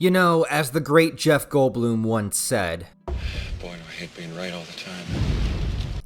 You know, as the great Jeff Goldblum once said, Boy, do I hate being right all the time.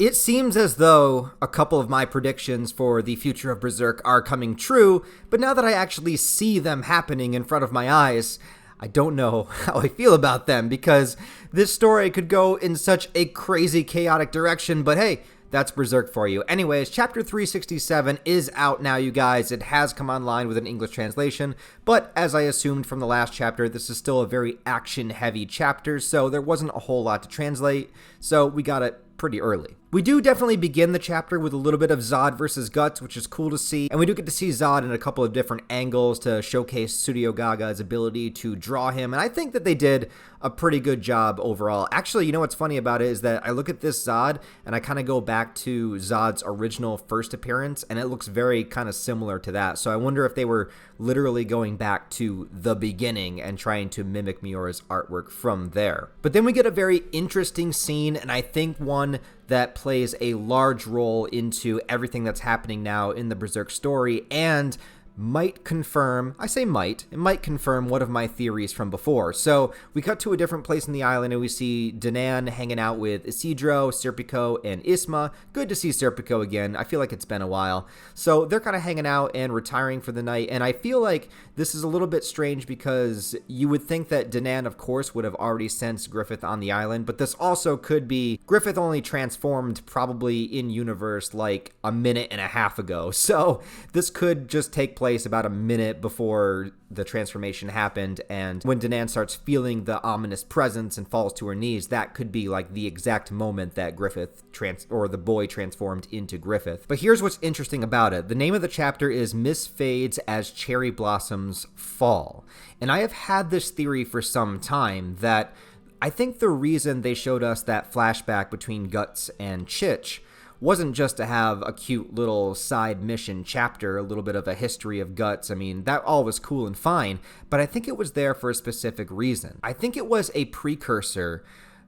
it seems as though a couple of my predictions for the future of Berserk are coming true, but now that I actually see them happening in front of my eyes, I don't know how I feel about them, because this story could go in such a crazy, chaotic direction, but hey, that's Berserk for you. Anyways, Chapter 367 is out now, you guys. It has come online with an English translation, but as I assumed from the last chapter, this is still a very action-heavy chapter, so there wasn't a whole lot to translate, so we got it pretty early. We do definitely begin the chapter with a little bit of Zod versus Guts, which is cool to see, and we do get to see Zod in a couple of different angles to showcase Studio Gaga's ability to draw him, and I think that they did a pretty good job overall. Actually, you know what's funny about it is that I look at this Zod, and I kind of go back to Zod's original first appearance, and it looks very kind of similar to that, so I wonder if they were literally going back to the beginning and trying to mimic Miura's artwork from there. But then we get a very interesting scene, and I think one that plays a large role into everything that's happening now in the Berserk story, and might confirm, I say might, it might confirm one of my theories from before. So we cut to a different place in the island and we see Danan hanging out with Isidro, Serpico, and Isma. Good to see Serpico again. I feel like it's been a while. So they're kind of hanging out and retiring for the night, and I feel like this is a little bit strange because you would think that Danan, of course, would have already sensed Griffith on the island, but this also could be Griffith only transformed probably in universe like a minute and a half ago. So this could just take place about a minute before the transformation happened, and when Danan starts feeling the ominous presence and falls to her knees, that could be like the exact moment that the boy transformed into Griffith. But here's what's interesting about it. The name of the chapter is Miss Fades as Cherry Blossoms Fall, and I have had this theory for some time that I think the reason they showed us that flashback between Guts and Chich wasn't just to have a cute little side mission chapter, a little bit of a history of Guts. I mean, that all was cool and fine, but I think it was there for a specific reason. I think it was a precursor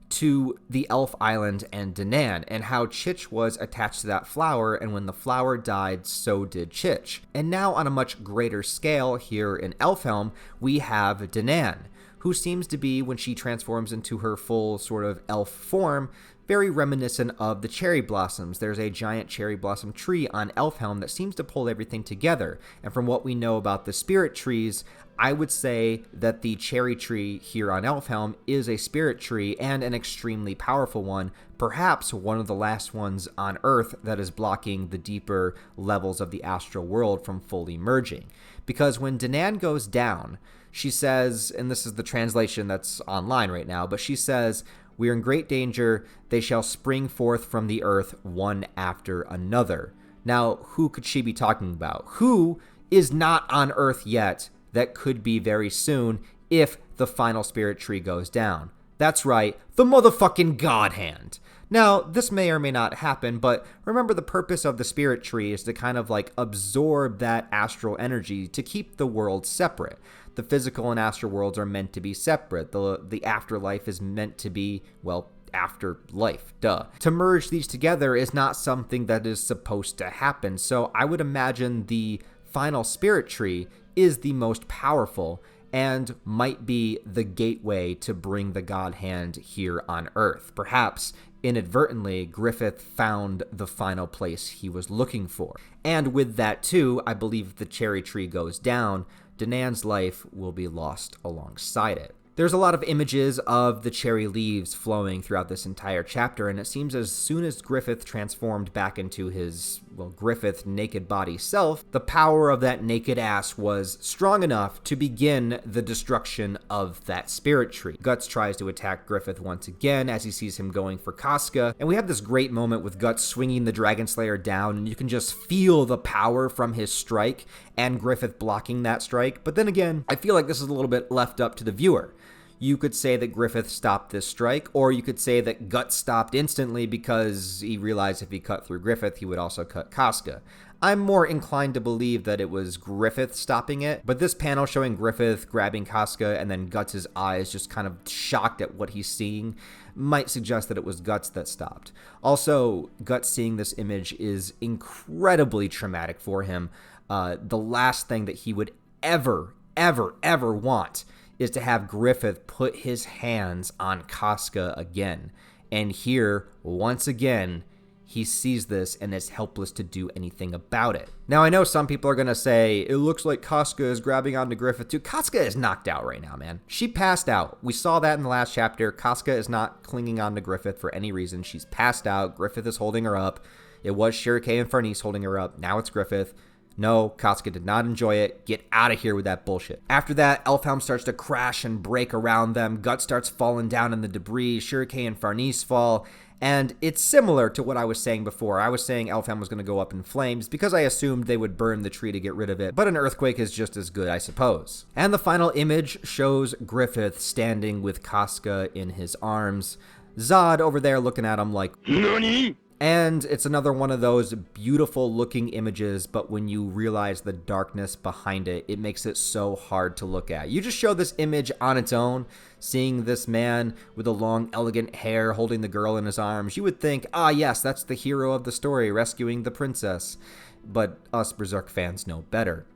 to the Elf Island and Danan, and how Chich was attached to that flower, and when the flower died, so did Chich. And now on a much greater scale here in Elfhelm, we have Danan, who seems to be, when she transforms into her full sort of elf form, very reminiscent of the cherry blossoms. There's a giant cherry blossom tree on Elfhelm that seems to pull everything together. And from what we know about the spirit trees, I would say that the cherry tree here on Elfhelm is a spirit tree, and an extremely powerful one, perhaps one of the last ones on Earth that is blocking the deeper levels of the astral world from fully merging. Because when Danan goes down, she says, and this is the translation that's online right now, but she says, "We are in great danger. They shall spring forth from the earth one after another." Now, who could she be talking about? Who is not on Earth yet that could be very soon if the final spirit tree goes down? That's right, the motherfucking God Hand. Now, this may or may not happen, but remember, the purpose of the spirit tree is to kind of like absorb that astral energy to keep the world separate. The physical and astral worlds are meant to be separate. The afterlife is meant to be, well, afterlife, duh. To merge these together is not something that is supposed to happen, so I would imagine the final spirit tree is the most powerful and might be the gateway to bring the God Hand here on Earth. Perhaps inadvertently, Griffith found the final place he was looking for. And with that too, I believe if the cherry tree goes down, Danan's life will be lost alongside it. There's a lot of images of the cherry leaves flowing throughout this entire chapter, and it seems as soon as Griffith transformed back into his, well, Griffith naked body self, the power of that naked ass was strong enough to begin the destruction of that spirit tree. Guts tries to attack Griffith once again as he sees him going for Casca, and we have this great moment with Guts swinging the Dragon Slayer down, and you can just feel the power from his strike and Griffith blocking that strike. But then again, I feel like this is a little bit left up to the viewer. You could say that Griffith stopped this strike, or you could say that Guts stopped instantly because he realized if he cut through Griffith, he would also cut Casca. I'm more inclined to believe that it was Griffith stopping it, but this panel showing Griffith grabbing Casca and then Guts' eyes just kind of shocked at what he's seeing might suggest that it was Guts that stopped. Also, Guts seeing this image is incredibly traumatic for him. The last thing that he would ever want is to have Griffith put his hands on Casca again. And here, once again, he sees this and is helpless to do anything about it. Now, I know some people are going to say, it looks like Casca is grabbing onto Griffith too. Casca is knocked out right now, man. She passed out. We saw that in the last chapter. Casca is not clinging onto Griffith for any reason. She's passed out. Griffith is holding her up. It was Shirake and Farnese holding her up. Now it's Griffith. No, Casca did not enjoy it. Get out of here with that bullshit. After that, Elfhelm starts to crash and break around them. Guts starts falling down in the debris. Shirake and Farnese fall. And it's similar to what I was saying before. I was saying Elfhelm was going to go up in flames because I assumed they would burn the tree to get rid of it. But an earthquake is just as good, I suppose. And the final image shows Griffith standing with Casca in his arms. Zod over there looking at him like, "Nani?" And it's another one of those beautiful looking images, but when you realize the darkness behind it, it makes it so hard to look at. You just show this image on its own, seeing this man with the long, elegant hair holding the girl in his arms, you would think, ah, yes, that's the hero of the story, rescuing the princess. But us Berserk fans know better.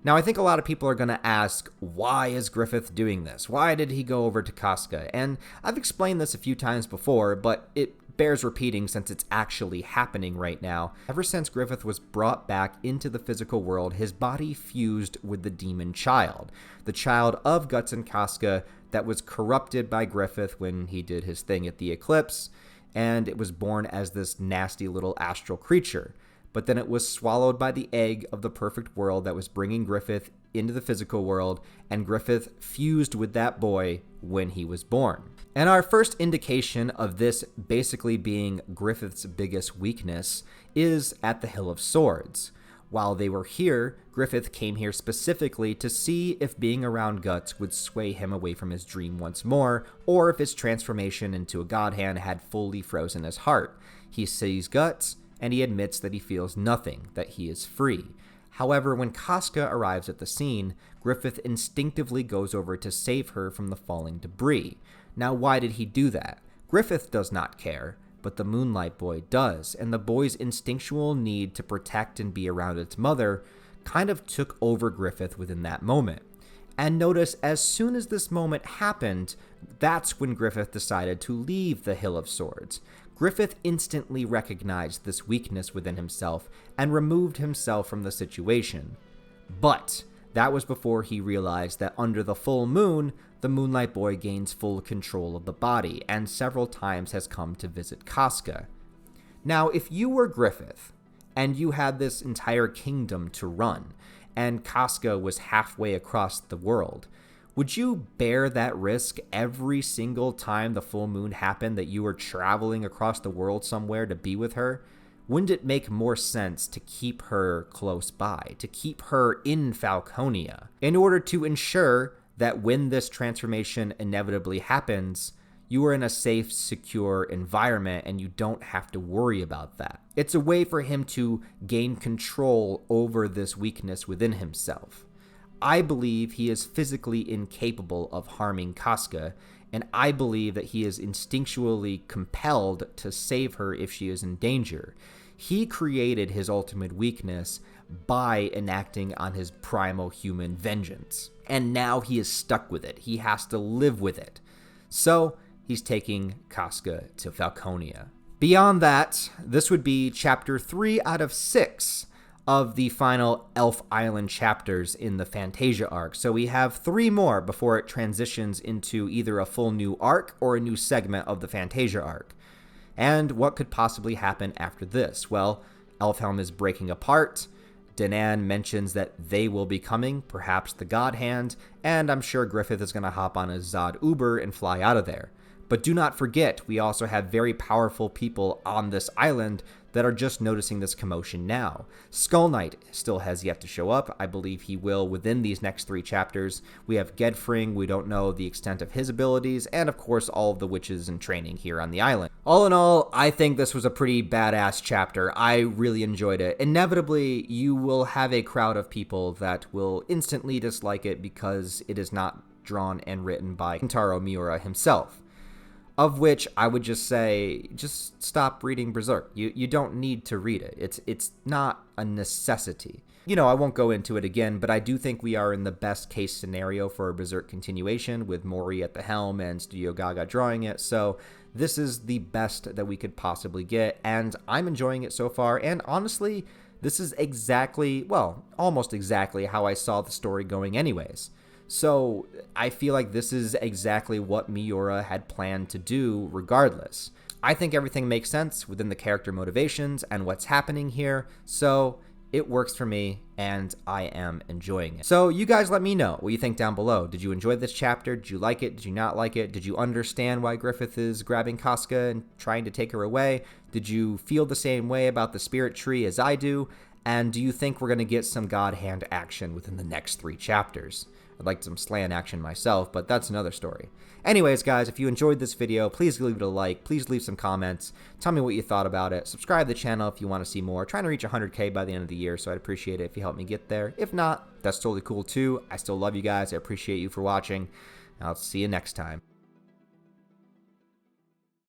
Now, I think a lot of people are going to ask, why is Griffith doing this? Why did he go over to Casca? And I've explained this a few times before, but it bears repeating since it's actually happening right now. Ever since Griffith was brought back into the physical world, his body fused with the demon child, the child of Guts and Casca that was corrupted by Griffith when he did his thing at the eclipse, and it was born as this nasty little astral creature. But then it was swallowed by the egg of the perfect world that was bringing Griffith into the physical world, and Griffith fused with that boy when he was born. And our first indication of this basically being Griffith's biggest weakness is at the Hill of Swords. While they were here, Griffith came here specifically to see if being around Guts would sway him away from his dream once more, or if his transformation into a god hand had fully frozen his heart. He sees Guts, and he admits that he feels nothing, that he is free. However, when Casca arrives at the scene, Griffith instinctively goes over to save her from the falling debris. Now, why did he do that? Griffith does not care, but the Moonlight Boy does, and the boy's instinctual need to protect and be around its mother kind of took over Griffith within that moment. And notice, as soon as this moment happened, that's when Griffith decided to leave the Hill of Swords. Griffith instantly recognized this weakness within himself and removed himself from the situation. But that was before he realized that under the full moon, the Moonlight Boy gains full control of the body and several times has come to visit Casca. Now, if you were Griffith and you had this entire kingdom to run and Casca was halfway across the world, would you bear that risk every single time the full moon happened that you were traveling across the world somewhere to be with her? Wouldn't it make more sense to keep her close by, to keep her in Falconia, in order to ensure that when this transformation inevitably happens, you are in a safe, secure environment and you don't have to worry about that? It's a way for him to gain control over this weakness within himself. I believe he is physically incapable of harming Casca, and I believe that he is instinctually compelled to save her if she is in danger. He created his ultimate weakness by enacting on his primal human vengeance, and now he is stuck with it. He has to live with it. So he's taking Casca to Falconia. Beyond that, this would be chapter 3 out of 6 of the final Elf Island chapters in the Fantasia arc. So we have 3 more before it transitions into either a full new arc or a new segment of the Fantasia arc. And what could possibly happen after this? Well, Elfhelm is breaking apart. Danan mentions that they will be coming, perhaps the God Hand, and I'm sure Griffith is going to hop on his Zod Uber and fly out of there. But do not forget, we also have very powerful people on this island that are just noticing this commotion now. Skull Knight still has yet to show up. I believe he will within these next 3 chapters. We have Gedfring, we don't know the extent of his abilities, and of course all of the witches in training here on the island. All in all, I think this was a pretty badass chapter. I really enjoyed it. Inevitably, you will have a crowd of people that will instantly dislike it because it is not drawn and written by Kentaro Miura himself. Of which I would just say, just stop reading Berserk. You don't need to read it. It's not a necessity. I won't go into it again, but I do think we are in the best case scenario for a Berserk continuation with Mori at the helm and Studio Gaga drawing it. So this is the best that we could possibly get, and I'm enjoying it so far. And honestly, this is exactly, well, almost exactly how I saw the story going anyways. So I feel like this is exactly what Miura had planned to do regardless. I think everything makes sense within the character motivations and what's happening here, so it works for me, and I am enjoying it. So you guys let me know what you think down below. Did you enjoy this chapter? Did you like it? Did you not like it? Did you understand why Griffith is grabbing Casca and trying to take her away? Did you feel the same way about the spirit tree as I do? And do you think we're going to get some God Hand action within the next 3 chapters? I'd like some slan action myself, but that's another story. Anyways, guys, if you enjoyed this video, please leave it a like. Please leave some comments. Tell me what you thought about it. Subscribe to the channel if you want to see more. Trying to reach 100K by the end of the year, so I'd appreciate it if you help me get there. If not, that's totally cool too. I still love you guys. I appreciate you for watching. I'll see you next time.